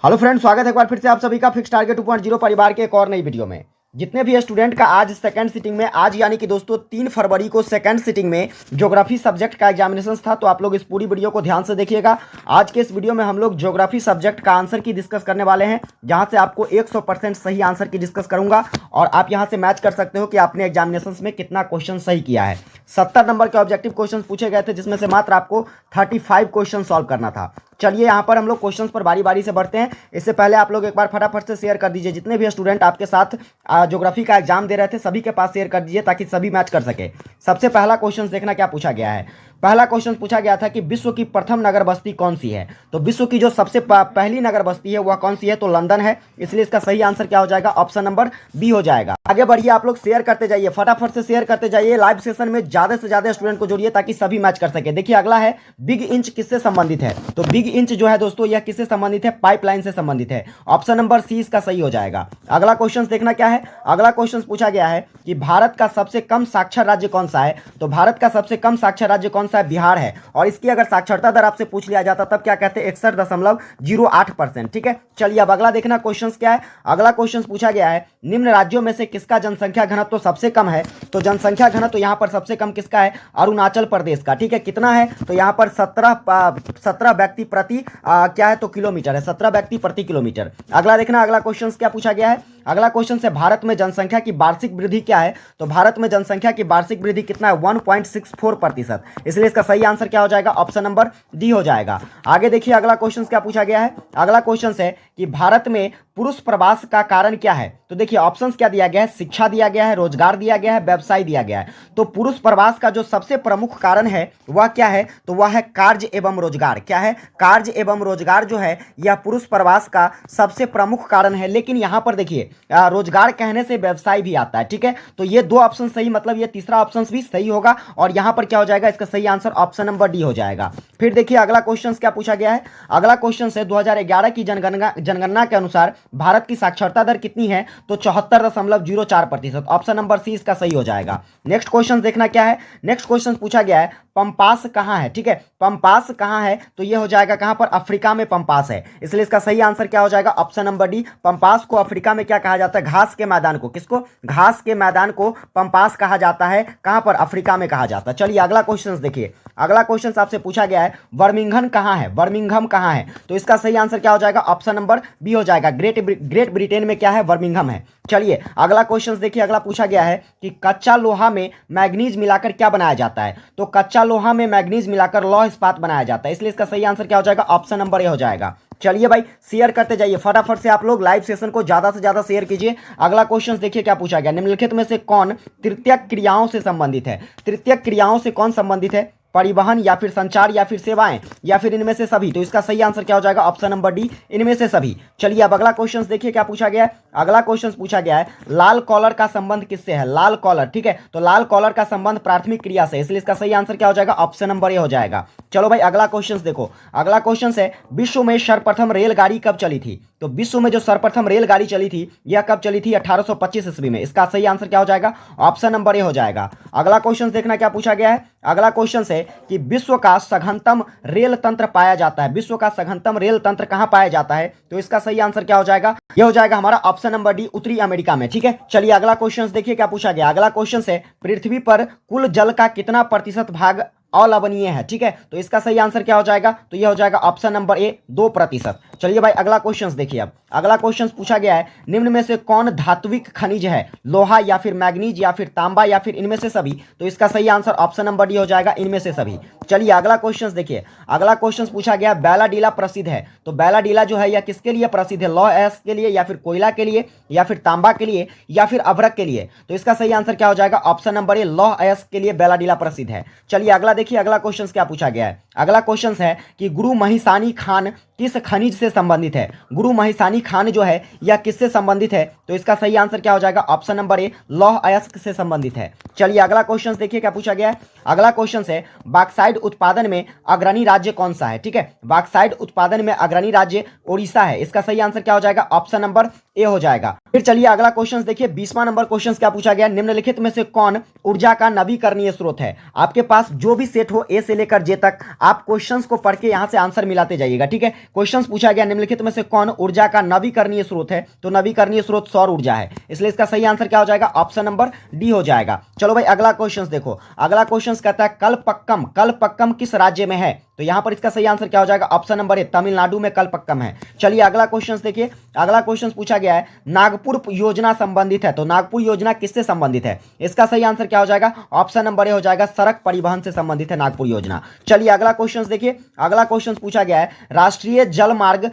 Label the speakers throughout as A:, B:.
A: Hello friends, स्वागत है एक बार फिर से आप सभी का फिक्स टारगेट 2.0 परिवार के एक और नई वीडियो में। जितने भी स्टूडेंट का आज सेकंड सिटिंग में, आज यानी कि दोस्तों 3 फरवरी को सेकंड सिटिंग में ज्योग्राफी सब्जेक्ट का एग्जामिनेशन था, तो आप लोग इस पूरी वीडियो को ध्यान से देखिएगा। आज के इस वीडियो में हम लोग ज्योग्राफी सब्जेक्ट का आंसर की डिस्कस करने वाले हैं, जहां से आपको 100% सही आंसर की डिस्कस करूंगा और आप यहां से मैच कर सकते हो कि आपने एग्जामिनेशन में कितना क्वेश्चन सही किया है। 70 नंबर के ऑब्जेक्टिव क्वेश्चन पूछे गए थे, जिसमें से मात्र आपको 35 क्वेश्चन सॉल्व करना था। चलिए यहाँ पर हम लोग क्वेश्चंस पर बारी बारी से बढ़ते हैं। इससे पहले आप लोग एक बार फटाफट से शेयर कर दीजिए, जितने भी स्टूडेंट आपके साथ ज्योग्राफी का एग्जाम दे रहे थे सभी के पास शेयर कर दीजिए, ताकि सभी मैच कर सके। सबसे पहला क्वेश्चन देखना क्या पूछा गया है। पहला क्वेश्चन पूछा गया था कि विश्व की प्रथम नगर बस्ती कौन सी है। तो विश्व की जो सबसे पहली नगर बस्ती है वह कौन सी है, तो लंदन है। इसलिए इसका सही आंसर क्या हो जाएगा, ऑप्शन नंबर बी हो जाएगा। आगे बढ़िए, आप लोग शेयर करते जाइए, फटाफट से शेयर करते जाइए। लाइव सेशन में ज्यादा से ज्यादा स्टूडेंट को जोड़िए ताकि सभी मैच कर सके। देखिए अगला है, बिग इंच किससे संबंधित है। तो बिग इंच जो है दोस्तों, यह किससे संबंधित है, पाइपलाइन से संबंधित है। ऑप्शन नंबर सी इसका सही हो जाएगा। अगला क्वेश्चन देखना क्या है। अगला क्वेश्चन पूछा गया है कि भारत का सबसे कम साक्षर राज्य कौन सा है। तो भारत का सबसे कम साक्षर राज्य कौन सा है, बिहार है। और इसकी अगर साक्षरता दर आपसे पूछ लिया जाता तब क्या कहते हैं, 61.08%। ठीक है, चलिए अब अगला देखना क्वेश्चन क्या है। अगला क्वेश्चन पूछा गया है, निम्न राज्यों में से किसका जनसंख्या घनत्व सबसे कम है। तो जनसंख्या घनत्व यहाँ पर सबसे कम किसका है, अरुणाचल प्रदेश का। ठीक है, कितना है, तो यहाँ पर 17 व्यक्ति प्रति क्या है, तो किलोमीटर है, 17 व्यक्ति प्रति किलोमीटर। अगला देखना, अगला क्वेश्चन क्या पूछा गया है। अगला क्वेश्चन से भारत में जनसंख्या की वार्षिक वृद्धि क्या है। तो भारत में जनसंख्या की वार्षिक वृद्धि कितना है, 1.64%। इसलिए इसका सही आंसर क्या हो जाएगा, ऑप्शन नंबर डी हो जाएगा। आगे देखिए अगला क्वेश्चन क्या पूछा गया है। अगला क्वेश्चन है कि भारत में पुरुष प्रवास का कारण क्या है। तो देखिए ऑप्शंस क्या दिया गया है, शिक्षा दिया गया है, रोजगार दिया गया है, व्यवसाय दिया गया है। तो पुरुष प्रवास का जो सबसे प्रमुख कारण है वह क्या है, तो वह है कार्य एवं रोजगार। क्या है, कार्य एवं रोजगार जो है यह पुरुष प्रवास का सबसे प्रमुख कारण है। लेकिन यहां पर देखिए रोजगार कहने से व्यवसाय भी आता है। ठीक है, तो ये दो ऑप्शन सही, मतलब ये तीसरा ऑप्शन भी सही होगा। और यहां पर क्या हो जाएगा, इसका सही आंसर ऑप्शन नंबर डी हो जाएगा। फिर देखिए अगला क्वेश्चन क्या पूछा गया है। अगला क्वेश्चन है 2011 की जनगणना के अनुसार भारत की साक्षरता दर कितनी है। तो 74.04%। ऑप्शन नंबर सी इसका सही हो जाएगा। नेक्स्ट क्वेश्चन देखना क्या है। नेक्स्ट क्वेश्चन पूछा गया है, पंपास कहां है। ठीक है, पंपास कहां है, तो ये हो जाएगा कहां पर, अफ्रीका में पंपास है। इसलिए इसका सही आंसर क्या हो जाएगा, ऑप्शन नंबर डी। पंपास को अफ्रीका में क्या कहा जाता है, घास के मैदान को। किसको, घास के मैदान को पंपास कहा जाता है। कहां पर, अफ्रीका में कहा जाता है। चलिए अगला क्वेश्चन देखिए। अगला क्वेश्चन आपसे पूछा गया है, बर्मिंघम कहां है, बर्मिंघम कहां है। तो इसका सही आंसर क्या हो जाएगा, ऑप्शन नंबर बी हो जाएगा। ग्रेट ब्रिटेन में क्या है, बर्मिंघम है। चलिए अगला क्वेश्चन देखिए। अगला पूछा गया है कि कच्चा लोहा में मैग्नीज मिलाकर क्या बनाया जाता है। तो कच्चा लोहा में मैग्नीज मिलाकर लौह इस्पात बनाया जाता है। इसलिए इसका सही आंसर क्या हो जाएगा, ऑप्शन नंबर ए हो जाएगा। चलिए भाई शेयर करते जाइए, फटाफट से आप लोग लाइव सेशन को ज्यादा से ज्यादा शेयर कीजिए। अगला क्वेश्चन देखिए क्या पूछा गया, निम्नलिखित में से कौन तृतीयक क्रियाओं से संबंधित है। तृतीयक क्रियाओं से कौन संबंधित है, परिवहन या फिर संचार या फिर सेवाएं या फिर इनमें से सभी। तो इसका सही आंसर क्या हो जाएगा, ऑप्शन नंबर डी, इनमें से सभी। चलिए अब अगला क्वेश्चन देखिए क्या पूछा गया है। अगला क्वेश्चन पूछा गया है, लाल कॉलर का संबंध किससे है, लाल कॉलर। ठीक है, तो लाल कॉलर का संबंध प्राथमिक क्रिया से। इसलिए इसका सही आंसर क्या हो जाएगा, ऑप्शन नंबर ए हो जाएगा। चलो भाई अगला क्वेश्चन देखो। अगला क्वेश्चन है, विश्व में सर्वप्रथम रेलगाड़ी कब चली थी। तो विश्व में जो सर्वप्रथम रेलगाड़ी चली थी यह कब चली थी, 1825 ईस्वी में। इसका सही आंसर क्या हो जाएगा, ऑप्शन नंबर ए हो जाएगा। अगला क्वेश्चन देखना क्या पूछा गया है। अगला क्वेश्चन है कि विश्व का सघनतम रेल तंत्र पाया जाता है। विश्व का सघनतम रेल तंत्र कहां पाया जाता है। तो इसका सही आंसर क्या हो जाएगा, यह हो जाएगा हमारा ऑप्शन नंबर डी, उत्तरी अमेरिका में। ठीक है, चलिए अगला क्वेश्चन देखिए क्या पूछा गया। अगला क्वेश्चन है, पृथ्वी पर कुल जल का कितना प्रतिशत भाग अलवणीय है। ठीक है, तो इसका सही आंसर क्या हो जाएगा, तो यह हो जाएगा ऑप्शन नंबर ए, 2%। चलिए भाई अगला क्वेश्चन देखिए। अब अगला क्वेश्चन पूछा गया है, निम्न में से कौन धात्विक खनिज है, लोहा या फिर मैग्नीज या फिर तांबा या फिर इनमें से सभी। तो इसका सही आंसर ऑप्शन नंबर डी हो जाएगा, इनमें से सभी। चलिए अगला क्वेश्चन देखिए। अगला क्वेश्चन पूछा गया, बैलाडीला प्रसिद्ध है। तो बैलाडीला जो है यह किसके लिए प्रसिद्ध है, लौह अयस्क के लिए या फिर कोयला के लिए या फिर तांबा के लिए या फिर अभ्रक के लिए। तो इसका सही आंसर क्या हो जाएगा, ऑप्शन नंबर ए, लौह अयस्क के लिए बैलाडीला प्रसिद्ध है। चलिए अगला देखिए। अगला क्वेश्चन क्या पूछा गया है। अगला क्वेश्चन है कि गुरु महिसानी खान किस खनिज से संबंधित है। गुरु महिसानी खान जो है यह किससे संबंधित है। तो इसका सही आंसर क्या हो जाएगा, ऑप्शन नंबर ए, लौह अयस्क से संबंधित है। चलिए अगला क्वेश्चन देखिए क्या पूछा गया है। अगला क्वेश्चन है, बॉक्साइट उत्पादन में अग्रणी राज्य कौन सा है। ठीक है, बॉक्साइट उत्पादन में अग्रणी राज्य ओडिशा है। इसका सही आंसर क्या हो जाएगा, ऑप्शन नंबर ए हो जाएगा। फिर चलिए अगला क्वेश्चन देखिए, 20वां नंबर क्वेश्चन क्या पूछा गया, निम्नलिखित में से कौन ऊर्जा का नवीकरणीय स्रोत है। आपके पास जो भी सेट हो ए से लेकर जे तक, आप क्वेश्चंस को पढ़ के यहां से आंसर मिलाते जाइएगा, ठीक है। क्वेश्चंस पूछा गया निम्नलिखित में से कौन ऊर्जा का नवीकरणीय स्रोत है, तो नवीकरणीय स्रोत सौर ऊर्जा है, इसलिए इसका सही आंसर क्या हो जाएगा, ऑप्शन नंबर डी हो जाएगा। चलो भाई अगला क्वेश्चन देखो, अगला क्वेश्चन कहता है कलपक्कम, कलपक्कम किस राज्य में है, तो यहां पर इसका सही आंसर क्या हो जाएगा, ऑप्शन नंबर ए, तमिलनाडु में कलपक्कम है। चलिए अगला क्वेश्चन देखिए, अगला क्वेश्चन पूछा गया है नागपुर योजना संबंधित है, तो नागपुर योजना किससे संबंधित है, इसका सही आंसर क्या हो जाएगा, ऑप्शन नंबर ए हो जाएगा, सड़क परिवहन से संबंधित है नागपुर योजना। चलिए अगला क्वेश्चन देखिए, अगला क्वेश्चन पूछा गया है राष्ट्रीय जलमार्ग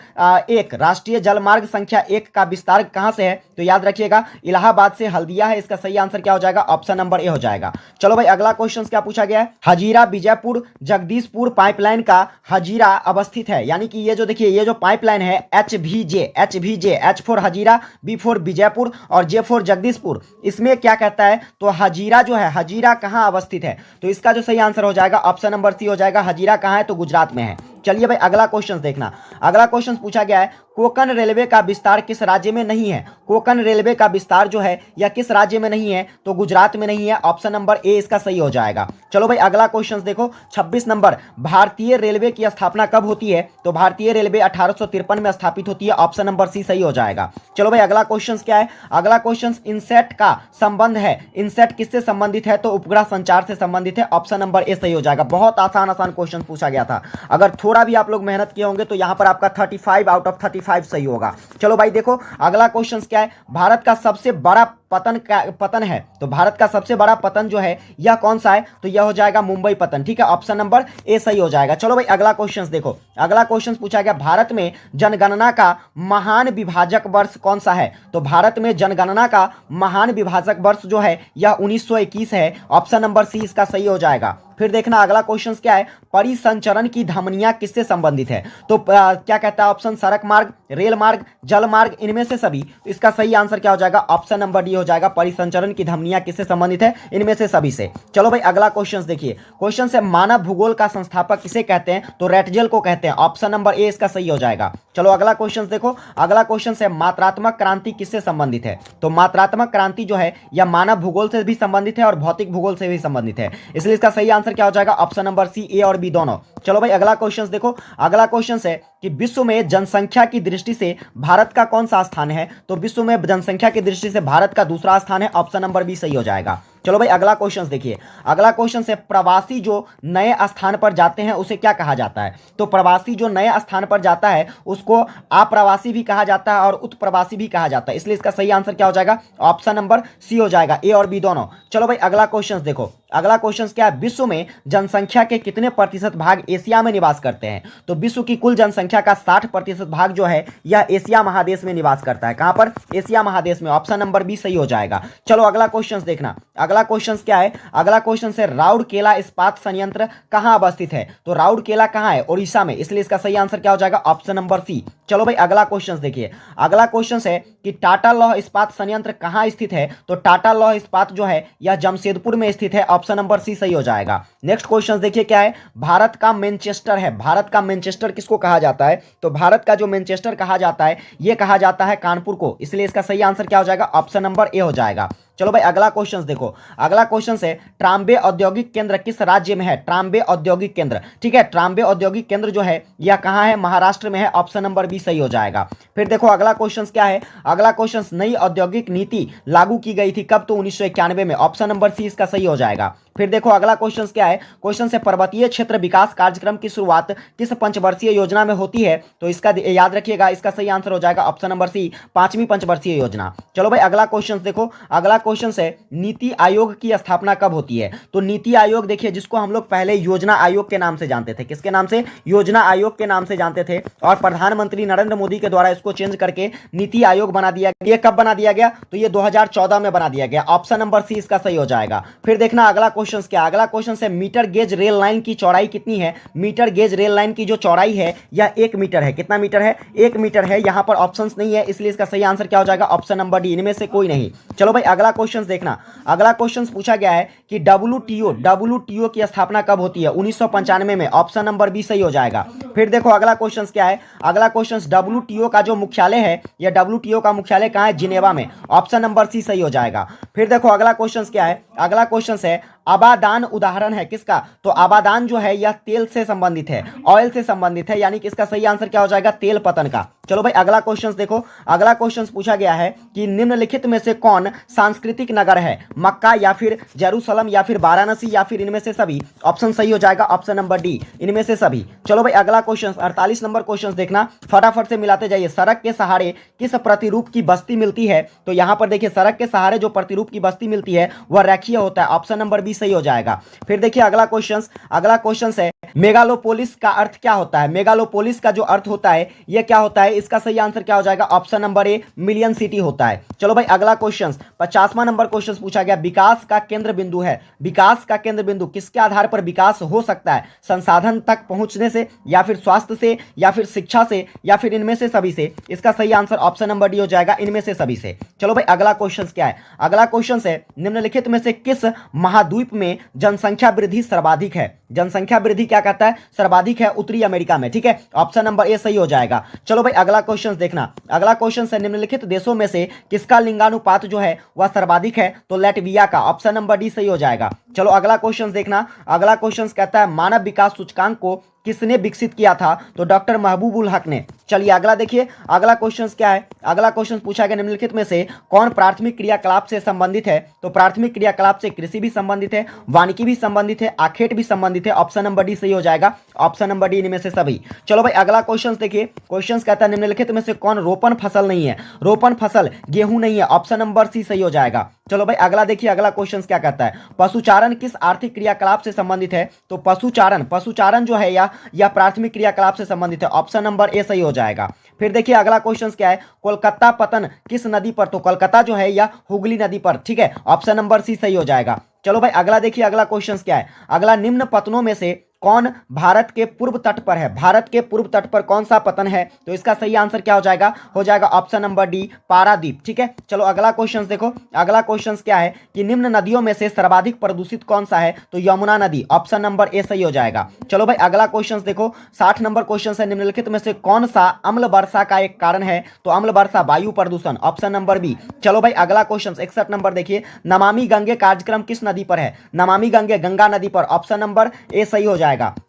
A: एक, राष्ट्रीय जलमार्ग संख्या 1 का विस्तार कहां से है, तो याद रखिएगा इलाहाबाद से हल्दिया है, इसका सही आंसर क्या हो जाएगा, ऑप्शन नंबर ए हो जाएगा। चलो भाई अगला क्वेश्चन क्या पूछा गया है, हजीरा बीजापुर जगदीशपुर पाइपलाइन का हजीरा अवस्थित है, यानी कि ये जो देखिए ये जो पाइपलाइन है H for Hazira, B for Bijapur और जे फॉर जगदीशपुर, इसमें क्या कहता है, तो हजीरा जो है, हजीरा कहां अवस्थित है, तो इसका जो सही आंसर हो जाएगा ऑप्शन नंबर सी हो जाएगा, हजीरा कहां है, तो गुजरात में है। चलिए भाई अगला क्वेश्चन देखना, अगला क्वेश्चन पूछा गया है कोंकण रेलवे का विस्तार किस राज्य में नहीं है, कोंकण रेलवे का विस्तार जो है या किस राज्य में नहीं है, तो गुजरात में नहीं है, ऑप्शन नंबर ए इसका सही हो जाएगा। चलो भाई अगला क्वेश्चन देखो, 26 नंबर, भारतीय रेलवे की स्थापना कब होती है, तो भारतीय रेलवे 1853 में स्थापित होती है, ऑप्शन नंबर सी सही हो जाएगा। चलो भाई अगला क्वेश्चन क्या है, अगला क्वेश्चन इनसेट का संबंध है, इनसेट किससे संबंधित है, तो उपग्रह संचार से संबंधित है, ऑप्शन नंबर ए सही हो जाएगा। बहुत आसान आसान क्वेश्चन पूछा गया था, अगर थोड़ा भी आप लोग मेहनत किए होंगे तो यहां पर आपका 35 आउट ऑफ 35 सही होगा। चलो भाई देखो अगला क्वेश्चन क्या है, भारत का सबसे बड़ा पतन है, तो भारत का सबसे बड़ा पतन जो है यह कौन सा है, तो यह हो जाएगा मुंबई पतन, ठीक है, ऑप्शन नंबर ए सही हो जाएगा। चलो भाई अगला क्वेश्चन देखो, अगला क्वेश्चन पूछा गया भारत में जनगणना का महान विभाजक वर्ष कौन सा है, तो भारत में जनगणना का महान विभाजक वर्ष जो है यह 1921 है, ऑप्शन नंबर सी इसका सही हो जाएगा। फिर देखना अगला क्वेश्चन क्या है, परिसंचरण की धमनियां किससे संबंधित है, तो क्या कहता है ऑप्शन, सड़क मार्ग, रेल मार्ग, जल मार्ग, इनमें से सभी, इसका सही आंसर क्या हो जाएगा, ऑप्शन नंबर डी हो जाएगा, परिसंचरण की धमनियां किससे संबंधित है, इनमें से सभी से। चलो भाई अगला क्वेश्चन देखिए, क्वेश्चन से मानव भूगोल का संस्थापक किसे कहते हैं, तो रेटजेल को कहते हैं, ऑप्शन नंबर ए इसका सही हो जाएगा। चलो अगला क्वेश्चन देखो, अगला क्वेश्चन से मात्रात्मक क्रांति किससे संबंधित है, तो मात्रात्मक क्रांति जो है यह मानव भूगोल से भी संबंधित है और भौतिक भूगोल से भी संबंधित है, इसलिए इसका सही आंसर क्या हो जाएगा, ऑप्शन नंबर सी, ए और बी दोनों। चलो भाई अगला क्वेश्चन देखो, अगला क्वेश्चन है कि विश्व में जनसंख्या की दृष्टि से भारत का कौन सा स्थान है, तो विश्व में जनसंख्या की दृष्टि से भारत का दूसरा स्थान है, ऑप्शन नंबर बी सही हो जाएगा। चलो भाई अगला क्वेश्चन देखिए, अगला क्वेश्चन से प्रवासी जो नए स्थान पर जाते हैं उसे क्या कहा जाता है, तो प्रवासी जो नए स्थान पर जाता है उसको अप्रवासी भी कहा जाता है और उत्प्रवासी भी कहा जाता है, इसलिए इसका सही आंसर क्या हो जाएगा, ऑप्शन नंबर सी हो जाएगा, ए और बी दोनों। चलो भाई अगला क्वेश्चन देखो, अगला क्वेश्चन क्या है, विश्व में जनसंख्या के कितने प्रतिशत भाग एशिया में निवास करते हैं, तो विश्व की कुल जनसंख्या का 60% भाग जो है यह एशिया महादेश में निवास करता है, कहां पर, एशिया महादेश में, ऑप्शन नंबर बी सही हो जाएगा। चलो अगला क्वेश्चन देखना, अगला क्वेश्चन क्या है, अगला क्वेश्चन है राउरकेला इस्पात संयंत्र कहां अवस्थित है, तो राउरकेला कहां है, ओडिशा में, इसलिए इसका सही आंसर क्या हो जाएगा, ऑप्शन नंबर सी। चलो भाई अगला क्वेश्चन देखिए, अगला क्वेश्चन है कि टाटा लौह इस्पात संयंत्र कहां स्थित है, तो टाटा लौह इस्पात जो है यह जमशेदपुर में स्थित है, ऑप्शन नंबर सी सही हो जाएगा। नेक्स्ट क्वेश्चन देखिए क्या है, भारत का मैनचेस्टर है, भारत का मैनचेस्टर किसको कहा जाता है, तो भारत का जो मैनचेस्टर कहा जाता है यह कहा जाता है कानपुर को, इसलिए इसका सही आंसर क्या हो जाएगा, ऑप्शन नंबर ए हो जाएगा। चलो भाई अगला क्वेश्चन देखो, अगला क्वेश्चन है ट्राम्बे औद्योगिक केंद्र किस राज्य में है, ट्राम्बे औद्योगिक केंद्र, ठीक है, ट्राम्बे औद्योगिक केंद्र जो है यह कहां है, महाराष्ट्र में है, ऑप्शन नंबर बी सही हो जाएगा। फिर देखो अगला क्वेश्चन क्या है, अगला क्वेश्चन नई औद्योगिक नीति लागू की गई थी कब, तो 1991 में, ऑप्शन नंबर सी इसका सही हो जाएगा। फिर देखो अगला क्वेश्चन क्या है, क्वेश्चन से पर्वतीय क्षेत्र विकास कार्यक्रम की शुरुआत किस पंचवर्षीय योजना में होती है, तो इसका याद रखिएगा, इसका सही आंसर हो जाएगा ऑप्शन नंबर सी, 5वीं पंचवर्षीय योजना। चलो भाई अगला क्वेश्चन देखो, अगला क्वेश्चन है नीति आयोग की स्थापना कब होती है, तो नीति आयोग देखिए जिसको हम लोग पहले योजना आयोग के नाम से जानते थे, किसके नाम से, योजना आयोग के नाम से जानते थे, और प्रधानमंत्री नरेंद्र मोदी के द्वारा इसको चेंज करके नीति आयोग बना दिया गया। ये कब बना दिया गया, तो ये 2014 में बना दिया गया, ऑप्शन नंबर सी इसका सही हो जाएगा। फिर देखना अगला क्वेश्चन क्या, अगला क्वेश्चन है मीटर गेज रेल लाइन की चौड़ाई कितनी है, मीटर गेज रेल लाइन की जो चौड़ाई है यह 1 मीटर है, कितना मीटर है, 1 मीटर है, यहां पर ऑप्शंस नहीं है, इसलिए इसका सही आंसर क्या हो जाएगा, ऑप्शन नंबर डी, इनमें से कोई नहीं। चलो भाई अगला क्वेश्चन देखना, अगला क्वेश्चन पूछा गया है कि डब्ल्यूटीओ की स्थापना कब होती है? 1995 में, ऑप्शन नंबर बी सही हो जाएगा। फिर देखो अगला क्वेश्चन क्या है, अगला क्वेश्चन डब्ल्यूटीओ का जो मुख्यालय है, या डब्ल्यूटीओ का मुख्यालय कहाँ है? जिनेवा में, ऑप्शन नंबर सी सही हो जाएगा। फिर देखो अगला क्वेश्चन क्या है, अगला क्वेश्चन है आबादान उदाहरण है किसका? तो आबादान जो है यह तेल से संबंधित है, ऑयल से संबंधित है, यानी कि इसका सही आंसर क्या हो जाएगा? तेल पतन का। चलो भाई अगला क्वेश्चन देखो, अगला क्वेश्चन पूछा गया है कि निम्नलिखित में से कौन सांस्कृतिक नगर है? मक्का या फिर जेरूसलम या फिर वाराणसी या फिर इनमें से सभी? ऑप्शन सही हो जाएगा ऑप्शन नंबर डी, इनमें से सभी। चलो भाई अगला क्वेश्चन 48 नंबर क्वेश्चन देखना, फटाफट से मिलाते जाइए। सड़क के सहारे किस प्रतिरूप की बस्ती मिलती है? तो यहां पर देखिए सड़क के सहारे जो प्रतिरूप की बस्ती मिलती है वह रेखीय होता है, ऑप्शन नंबर बी सही हो जाएगा। फिर देखिए अगला क्वेश्चन है मेगालोपोलिस का अर्थ क्या होता है? मेगालोपोलिस का जो अर्थ होता है यह क्या होता है? इसका सही आंसर क्या हो जाएगा? Option number A, million city होता है। चलो भाई अगला क्वेश्चन 50वां नंबर क्वेश्चन पूछा गया, विकास का केंद्र बिंदु है। विकास का केंद्र बिंदु किसके आधार पर विकास हो सकता है? संसाधन तक पहुंचने से, या फिर स्वास्थ्य से, या फिर शिक्षा से, या फिर इनमें से सभी से? इसका सही आंसर ऑप्शन नंबर डी हो जाएगा, इनमें से सभी से। चलो भाई अगला क्वेश्चन क्या है, अगला क्वेश्चन है निम्नलिखित में से किस महाद्वीप में जनसंख्या वृद्धि सर्वाधिक है? जनसंख्या वृद्धि क्या कहता है? सर्वाधिक है उत्तरी अमेरिका में, ठीक है, ऑप्शन नंबर ए सही हो जाएगा। चलो भाई अगला क्वेश्चन देखना, अगला क्वेश्चन है निम्नलिखित देशों में से किसका लिंगानुपात जो है वह सर्वाधिक है? तो लैटविया का, ऑप्शन नंबर डी सही हो जाएगा। चलो अगला क्वेश्चन देखना, अगला क्वेश्चन कहता है मानव विकास सूचकांक को किसने विकसित किया था? तो डॉक्टर महबूबुल हक ने। चलिए अगला देखिए, अगला क्वेश्चन क्या है, अगला क्वेश्चन पूछा गया निम्नलिखित में से कौन प्राथमिक क्रियाकलाप से संबंधित है? तो प्राथमिक क्रियाकलाप से कृषि भी संबंधित है, वानिकी भी संबंधित है, आखेट भी संबंधित है, ऑप्शन नंबर डी सही हो जाएगा, ऑप्शन नंबर डी इनमें से सभी। चलो भाई अगला क्वेश्चन देखिए, क्वेश्चन कहता है निम्नलिखित में से कौन रोपण फसल नहीं है? रोपण फसल गेहूं नहीं है, ऑप्शन नंबर सी सही हो जाएगा। चलो भाई अगला देखिए, अगला क्वेश्चन क्या कहता है, पशुचारण किस आर्थिक क्रियाकलाप से संबंधित है? तो पशुचारण जो है या प्राथमिक क्रियाकलाप से संबंधित है, ऑप्शन नंबर ए सही हो जाएगा। फिर देखिए अगला क्वेश्चन क्या है, कोलकाता पतन किस नदी पर? तो कोलकाता जो है या हुगली नदी पर, ठीक है, ऑप्शन नंबर सी सही हो जाएगा। चलो भाई अगला देखिए, अगला क्वेश्चन क्या है, अगला निम्न पतनों में से कौन भारत के पूर्व तट पर है? भारत के पूर्व तट पर कौन सा पतन है? तो इसका सही आंसर क्या हो जाएगा? हो जाएगा ऑप्शन नंबर डी, पारादीप, ठीक है। चलो अगला क्वेश्चन देखो, अगला क्वेश्चन क्या है कि निम्न नदियों में से सर्वाधिक प्रदूषित कौन सा है? तो यमुना नदी, ऑप्शन नंबर ए सही हो जाएगा। चलो भाई अगला क्वेश्चन देखो, 60 नंबर क्वेश्चन है निम्नलिखित में से कौन सा अम्ल वर्षा का एक कारण है? तो अम्ल वर्षा वायु प्रदूषण, ऑप्शन नंबर बी। चलो भाई अगला क्वेश्चन 61 नंबर देखिए, नमामि गंगे कार्यक्रम किस नदी पर है? नमामि गंगे गंगा नदी पर, ऑप्शन नंबर ए सही हो जाएगा।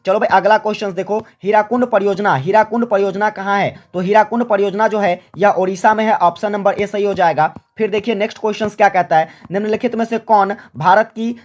A: चलो भाई अगला क्वेश्चन देखो, हीराकुंड परियोजना कहां है? तो हीराकुंड परियोजना जो है यह ओडिशा में है, ऑप्शन नंबर ए सही हो जाएगा। फिर देखिए नेक्स्ट क्वेश्चन क्या कहता है, निम्नलिखित में से कौन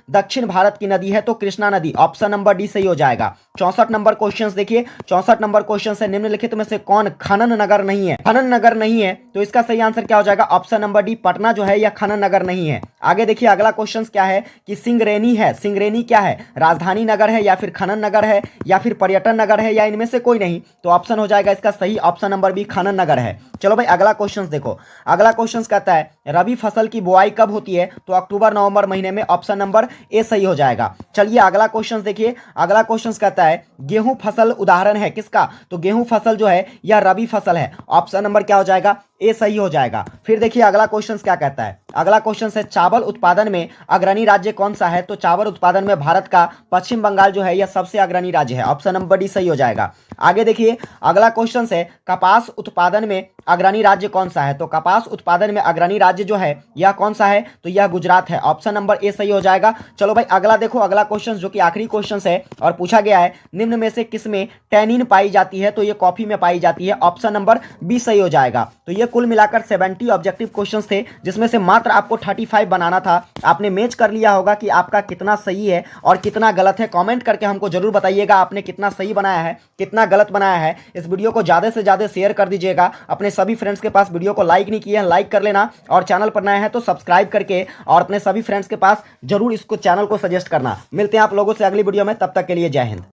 A: दक्षिण भारत की नदी है? तो कृष्णा नदी, ऑप्शन नंबर डी सही हो जाएगा। 64 नंबर क्वेश्चन देखिए, 64 नंबर क्वेश्चन है निम्नलिखित में से कौन खनन नगर नहीं है? खनन नगर नहीं है, तो इसका सही आंसर क्या हो जाएगा? ऑप्शन नंबर डी, पटना जो है यह खनन नगर नहीं है। आगे देखिए अगला क्वेश्चन क्या है कि सिंगरेनी है, सिंगरेनी क्या है? राजधानी नगर है या फिर खनन नगर है या फिर पर्यटन नगर है या इनमें से कोई नहीं? तो ऑप्शन हो जाएगा इसका सही, ऑप्शन नंबर बी, खनन नगर है। चलो भाई अगला क्वेश्चन देखो, अगला क्वेश्चन कहता है रबी फसल की बुआई कब होती है? तो अक्टूबर नवंबर महीने में, ऑप्शन नंबर ए सही हो जाएगा। चलिए अगला क्वेश्चन देखिए, अगला क्वेश्चन कहता है गेहूं फसल उदाहरण है किसका? तो गेहूं फसल जो है यह रबी फसल है, ऑप्शन नंबर क्या हो जाएगा? ए सही हो जाएगा। फिर देखिए अगला क्वेश्चन क्या कहता है, अगला क्वेश्चन है चावल उत्पादन में अग्रणी राज्य कौन सा है? तो चावल उत्पादन में भारत का पश्चिम बंगाल जो है यह सबसे अग्रणी राज्य है, ऑप्शन नंबर डी सही हो जाएगा। आगे देखिए अगला क्वेश्चन है कपास उत्पादन में अग्रणी राज्य कौन सा है? तो कपास उत्पादन में अग्रणी राज्य जो है यह कौन सा है? तो यह गुजरात है, ऑप्शन नंबर ए सही हो जाएगा। चलो भाई अगला देखो, अगला क्वेश्चन जो कि आखिरी क्वेश्चन है और पूछा गया है निम्न में से किसमें टैनिन पाई जाती है? तो ये कॉफी में पाई जाती है, ऑप्शन नंबर बी सही हो जाएगा। तो ये कुल मिलाकर 70 ऑब्जेक्टिव क्वेश्चन थे, जिसमें से मात्र आपको 35 बनाना था। आपने मैच कर लिया होगा कि आपका कितना सही है और कितना गलत है। कमेंट करके हमको जरूर बताइएगा आपने कितना सही बनाया है, कितना गलत बनाया है। इस वीडियो को ज़्यादा से ज़्यादा शेयर कर दीजिएगा अपने सभी फ्रेंड्स के पास। वीडियो को लाइक नहीं किए हैं, लाइक कर लेना, और चैनल पर नए हैं तो सब्सक्राइब करके और अपने सभी फ्रेंड्स के पास जरूर इसको चैनल को सजेस्ट करना। मिलते हैं आप लोगों से अगली वीडियो में, तब तक के लिए जय हिंद।